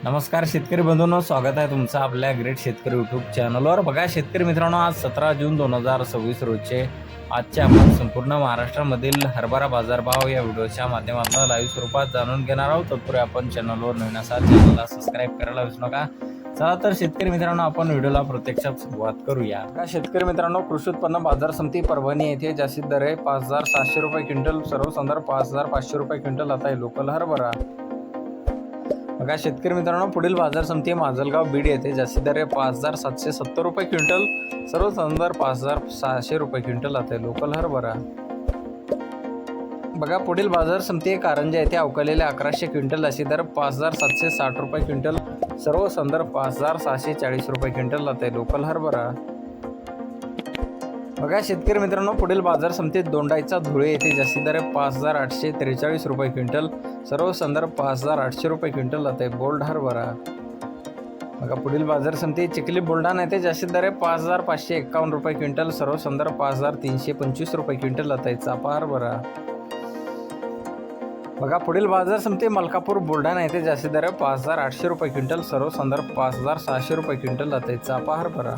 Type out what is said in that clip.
नमस्कार शेतकरी बंधूंनो, स्वागत आहे तुमचं आपल्या ग्रेट शेतकरी यूट्यूब चॅनलवर। बघा शेतकरी मित्रांनो, आज 17 जून 2026 रोजचे आजचे आपण संपूर्ण महाराष्ट्रामधील हरभरा बाजारभाव या व्हिडिओच्या माध्यमातून लाईव्ह स्वरूपात जाणून घेणार आहोत। तत्पूर्वी आपण चॅनलवर नवीन असाल चॅनलला सबस्क्राईब करायला विसरू नका। चला तर शेतकरी मित्रांनो, आपण व्हिडिओला प्रत्यक्षात सुरुवात करूया। बघा शेतकरी मित्रांनो, कृषी उत्पन्न बाजार समिती परभणी येथे जास्तीत दर आहे 5700 रुपये क्विंटल, सर्वसाधारण 5500 रुपये क्विंटल आता आहे लोकल हरभरा। बघा शेतकरी मित्रांनो, पुढील बाजार समिती माजलगाव बीड येथे जास्तीत दर 5770 रुपये क्विंटल, सर्वसाधारण दर 5600 रुपये क्विंटल आता लोकल हरभरा। बघा पुढील बाजार समिती कारंजा येथे अवकालेले 1100 क्विंटल, जास्तीत दर 5760 रुपये क्विंटल, सर्वसाधारण दर 5640 रुपये क्विंटल आता लोकल हरभरा। बघा शेतकरी मित्रांनो, पुढील बाजार समितीत दोंडाईचा धुळे येथे जास्तीत दर 5843 रुपये क्विंटल, सर्वसाधारण 5800 रुपये क्विंटल आता बोल्ड हरभरा। बघा पुढील बाजार समिती चिखली बुलढाणा येथे जास्तीत दर 5551 रुपये क्विंटल, सर्वसाधारण 5325 रुपये क्विंटल आता चापा हरभरा। बघा पुढील बाजार समिती मलकापूर बुलढाणा येथे जास्तीत दर 5800 रुपये क्विंटल, सर्वसाधारण 5600 रुपये क्विंटल आता चापा हरभरा।